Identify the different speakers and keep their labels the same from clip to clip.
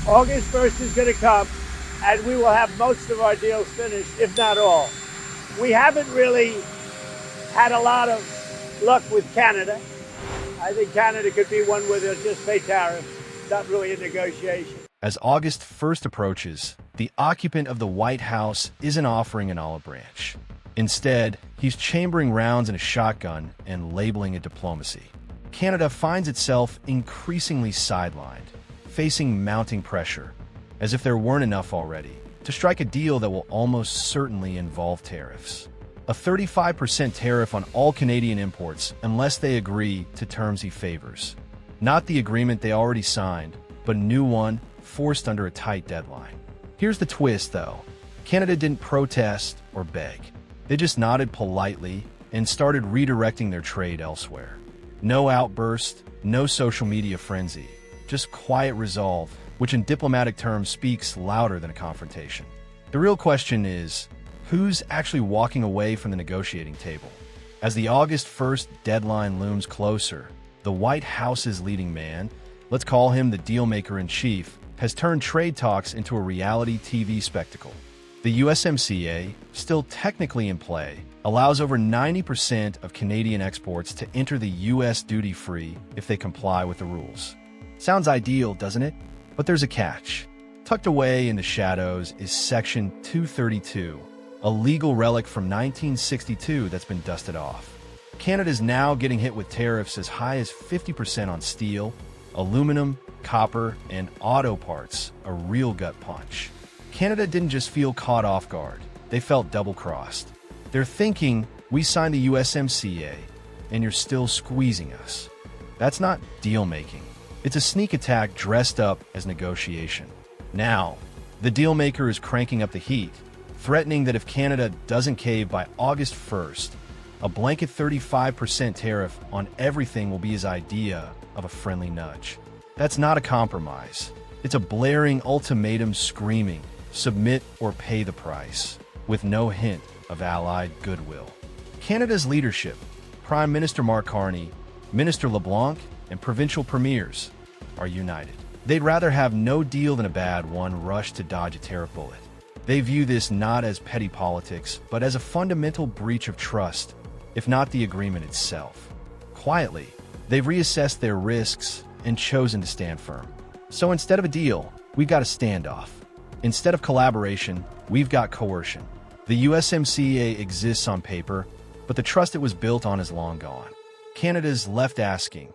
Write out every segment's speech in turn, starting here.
Speaker 1: August 1st is going to come, and we will have most of our deals finished, if not all. We haven't really had a lot of luck with Canada. I think Canada could be one where they'll just pay tariffs, not really a negotiation.
Speaker 2: As August 1st approaches, the occupant of the White House isn't offering an olive branch. Instead, he's chambering rounds in a shotgun and labeling it diplomacy. Canada finds itself increasingly sidelined, facing mounting pressure, as if there weren't enough already, to strike a deal that will almost certainly involve tariffs. A 35% tariff on all Canadian imports unless they agree to terms he favors. Not the agreement they already signed, but a new one forced under a tight deadline. Here's the twist, though. Canada didn't protest or beg. They just nodded politely and started redirecting their trade elsewhere. No outburst, no social media frenzy, just quiet resolve, which in diplomatic terms speaks louder than a confrontation. The real question is, who's actually walking away from the negotiating table? As the August 1st deadline looms closer, the White House's leading man, let's call him the dealmaker-in-chief, has turned trade talks into a reality TV spectacle. The USMCA, still technically in play, allows over 90% of Canadian exports to enter the US duty-free if they comply with the rules. Sounds ideal, doesn't it? But there's a catch. Tucked away in the shadows is Section 232, a legal relic from 1962 that's been dusted off. Canada's now getting hit with tariffs as high as 50% on steel, aluminum, copper, and auto parts, a real gut punch. Canada didn't just feel caught off guard, they felt double-crossed. They're thinking, we signed the USMCA, and you're still squeezing us. That's not deal-making. It's a sneak attack dressed up as negotiation. Now, the deal-maker is cranking up the heat, threatening that if Canada doesn't cave by August 1st, a blanket 35% tariff on everything will be his idea of a friendly nudge. That's not a compromise. It's a blaring ultimatum screaming, submit or pay the price, with no hint of allied goodwill. Canada's leadership, Prime Minister Mark Carney, Minister LeBlanc, and provincial premiers, are united. They'd rather have no deal than a bad one rush to dodge a tariff bullet. They view this not as petty politics, but as a fundamental breach of trust, if not the agreement itself. Quietly, they've reassessed their risks and chosen to stand firm. So instead of a deal, we've got a standoff. Instead of collaboration, we've got coercion. The USMCA exists on paper, but the trust it was built on is long gone. Canada's left asking,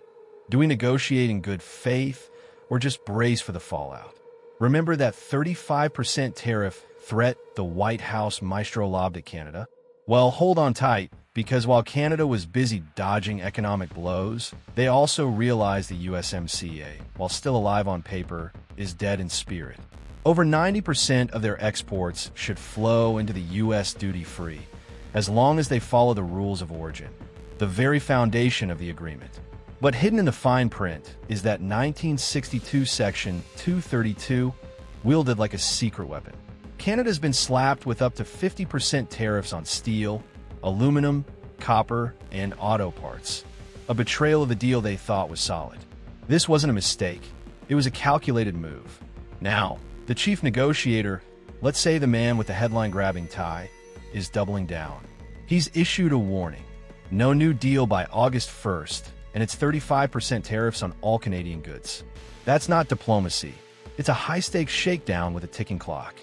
Speaker 2: do we negotiate in good faith or just brace for the fallout? Remember that 35% tariff threat the White House maestro lobbed at Canada? Well, hold on tight, because while Canada was busy dodging economic blows, they also realized the USMCA, while still alive on paper, is dead in spirit. Over 90% of their exports should flow into the US duty-free, as long as they follow the rules of origin, the very foundation of the agreement. But hidden in the fine print is that 1962 Section 232, wielded like a secret weapon. Canada's been slapped with up to 50% tariffs on steel, aluminum, copper, and auto parts, a betrayal of the deal they thought was solid. This wasn't a mistake. It was a calculated move. Now, the chief negotiator, let's say the man with the headline-grabbing tie, is doubling down. He's issued a warning. No new deal by August 1st, and it's 35% tariffs on all Canadian goods. That's not diplomacy. It's a high-stakes shakedown with a ticking clock.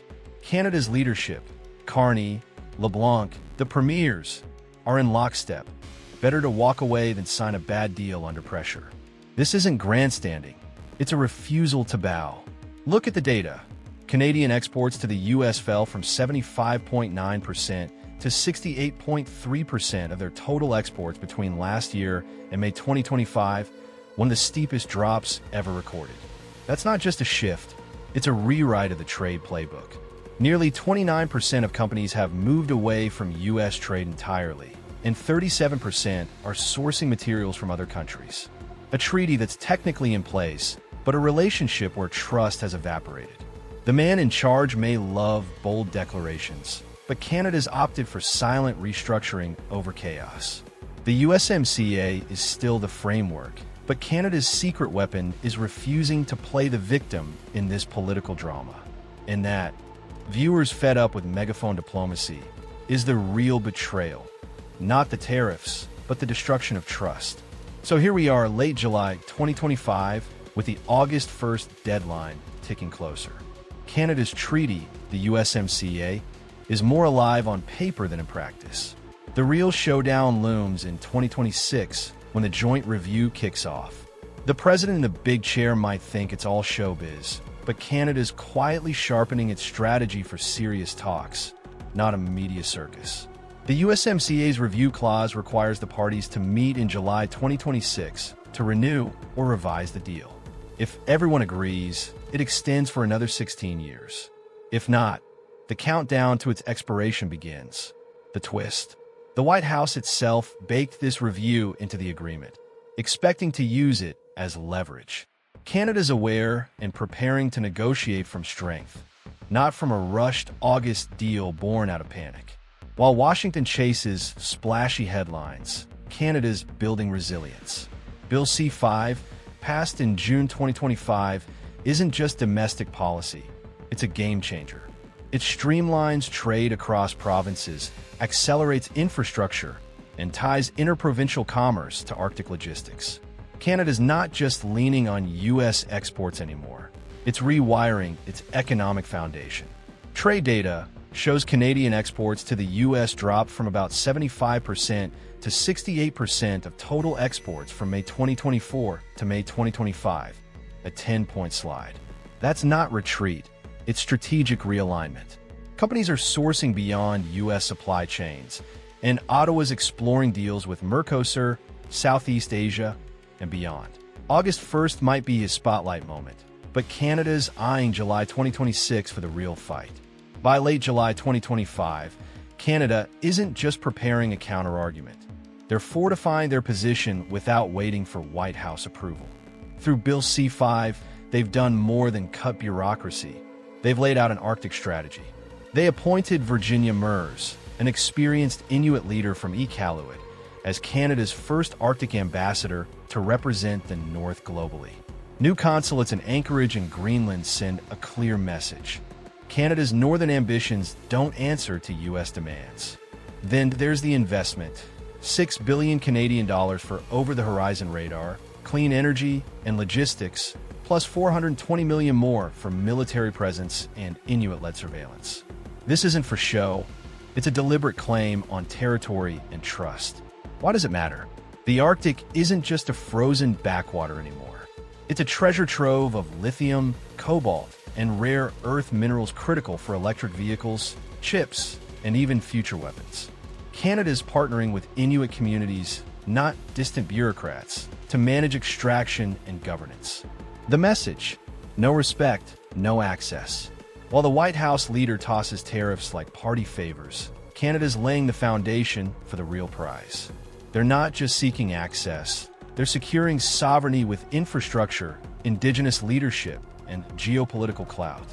Speaker 2: Canada's leadership, Carney, LeBlanc, the premiers, are in lockstep. Better to walk away than sign a bad deal under pressure. This isn't grandstanding. It's a refusal to bow. Look at the data. Canadian exports to the U.S. fell from 75.9% to 68.3% of their total exports between last year and May 2025, one of the steepest drops ever recorded. That's not just a shift, it's a rewrite of the trade playbook. Nearly 29% of companies have moved away from U.S. trade entirely, and 37% are sourcing materials from other countries. A treaty that's technically in place, but a relationship where trust has evaporated. The man in charge may love bold declarations, but Canada's opted for silent restructuring over chaos. The USMCA is still the framework, But Canada's secret weapon is refusing to play the victim in this political drama. And that, viewers fed up with megaphone diplomacy, is the real betrayal. Not the tariffs, but the destruction of trust. So here we are, late July 2025, with the August 1st deadline ticking closer. Canada's treaty, the USMCA, is more alive on paper than in practice. The real showdown looms in 2026 when the joint review kicks off. The president in the big chair might think it's all showbiz, but Canada's quietly sharpening its strategy for serious talks, not a media circus. The USMCA's review clause requires the parties to meet in July 2026 to renew or revise the deal. If everyone agrees, it extends for another 16 years. If not, the countdown to its expiration begins. The twist. The White House itself baked this review into the agreement, expecting to use it as leverage. Canada's aware and preparing to negotiate from strength, not from a rushed August deal born out of panic. While Washington chases splashy headlines, Canada's building resilience. Bill C-5, passed in June 2025, isn't just domestic policy, it's a game changer. It streamlines trade across provinces, accelerates infrastructure, and ties interprovincial commerce to Arctic logistics. Canada's not just leaning on U.S. exports anymore, it's rewiring its economic foundation. Trade data shows Canadian exports to the U.S. dropped from about 75% to 68% of total exports from May 2024 to May 2025, a 10-point slide. That's not retreat, it's strategic realignment. Companies are sourcing beyond U.S. supply chains, and Ottawa's exploring deals with Mercosur, Southeast Asia, and beyond. August 1st might be his spotlight moment, but Canada's eyeing July 2026 for the real fight. By late July 2025, Canada isn't just preparing a counterargument. They're fortifying their position without waiting for White House approval. Through Bill C-5, they've done more than cut bureaucracy. They've laid out an Arctic strategy. They appointed Virginia Mers, an experienced Inuit leader from Iqaluit, as Canada's first Arctic ambassador to represent the North globally. New consulates in Anchorage and Greenland send a clear message. Canada's northern ambitions don't answer to U.S. demands. Then there's the investment. 6 billion Canadian dollars for over-the-horizon radar, clean energy, and logistics, plus 420 million more for military presence and Inuit-led surveillance. This isn't for show. It's a deliberate claim on territory and trust. Why does it matter? The Arctic isn't just a frozen backwater anymore. It's a treasure trove of lithium, cobalt, and rare earth minerals critical for electric vehicles, chips, and even future weapons. Canada's partnering with Inuit communities, not distant bureaucrats, to manage extraction and governance. The message: no respect, no access. While the White House leader tosses tariffs like party favors, Canada's laying the foundation for the real prize. They're not just seeking access, they're securing sovereignty with infrastructure, indigenous leadership, and geopolitical clout.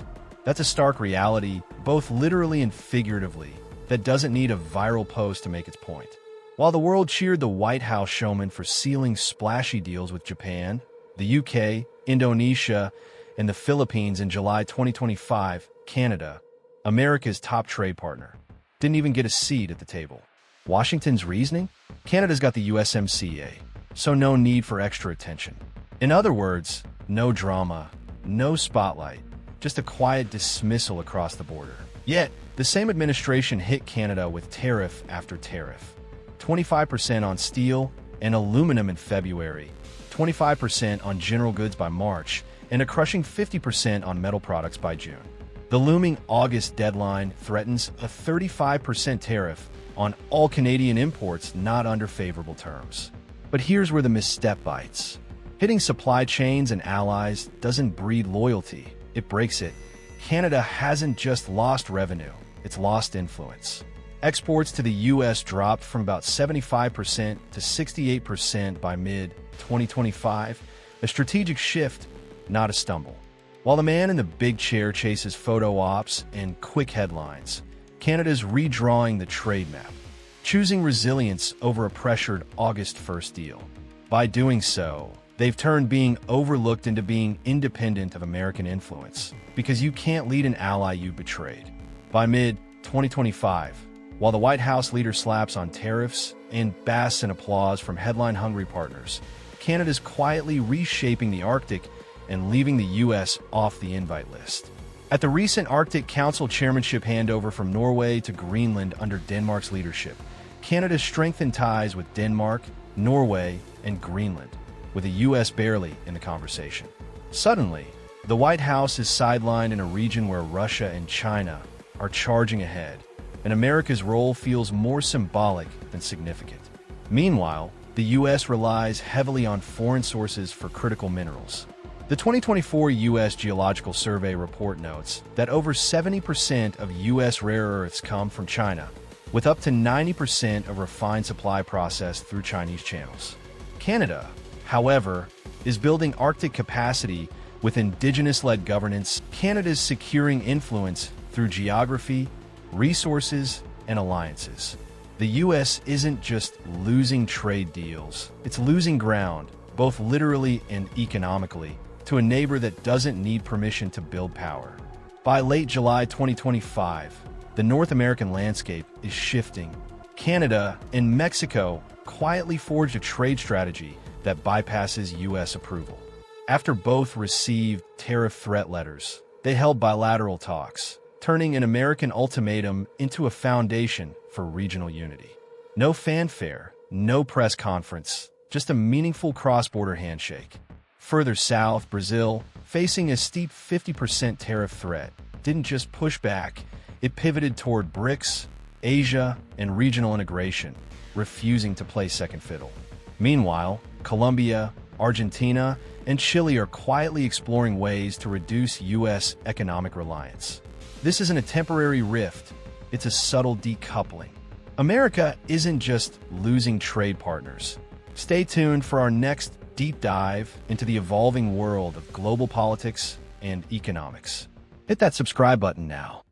Speaker 2: That's a stark reality, both literally and figuratively, that doesn't need a viral post to make its point. While the world cheered the White House showman for sealing splashy deals with Japan, the UK, Indonesia, and the Philippines in July 2025, Canada, America's top trade partner, didn't even get a seat at the table. Washington's reasoning? Canada's got the USMCA, so no need for extra attention. In other words, no drama, no spotlight, just a quiet dismissal across the border. Yet, the same administration hit Canada with tariff after tariff. 25% on steel and aluminum in February, 25% on general goods by March, and a crushing 50% on metal products by June. The looming August deadline threatens a 35% tariff on all Canadian imports not under favorable terms. But here's where the misstep bites. Hitting supply chains and allies doesn't breed loyalty, it breaks it. Canada hasn't just lost revenue, it's lost influence. Exports to the U.S. dropped from about 75% to 68% by mid-2025, a strategic shift, not a stumble. While the man in the big chair chases photo ops and quick headlines, Canada's redrawing the trade map, choosing resilience over a pressured August 1st deal. By doing so, They've turned being overlooked into being independent of American influence, because you can't lead an ally you betrayed. By mid-2025, while the White House leader slaps on tariffs and basks in applause from headline-hungry partners, Canada's quietly reshaping the Arctic and leaving the U.S. off the invite list. At the recent Arctic Council chairmanship handover from Norway to Greenland under Denmark's leadership, Canada strengthened ties with Denmark, Norway, and Greenland, with the U.S. barely in the conversation. Suddenly, the White House is sidelined in a region where Russia and China are charging ahead, and America's role feels more symbolic than significant. Meanwhile, the U.S. relies heavily on foreign sources for critical minerals. The 2024 U.S. Geological Survey report notes that over 70% of U.S. rare earths come from China, with up to 90% of refined supply processed through Chinese channels. Canada, however, is building Arctic capacity with indigenous-led governance. Canada's securing influence through geography, resources, and alliances. The U.S. isn't just losing trade deals, it's losing ground, both literally and economically, to a neighbor that doesn't need permission to build power. By late July 2025, the North American landscape is shifting. Canada and Mexico quietly forged a trade strategy that bypasses U.S. approval. After both received tariff threat letters, they held bilateral talks, turning an American ultimatum into a foundation for regional unity. No fanfare, no press conference, just a meaningful cross-border handshake. Further south, Brazil, facing a steep 50% tariff threat, didn't just push back, it pivoted toward BRICS, Asia, and regional integration, refusing to play second fiddle. Meanwhile, Colombia, Argentina, and Chile are quietly exploring ways to reduce U.S. economic reliance. This isn't a temporary rift, it's a subtle decoupling. America isn't just losing trade partners. Stay tuned for our next deep dive into the evolving world of global politics and economics. Hit that subscribe button now.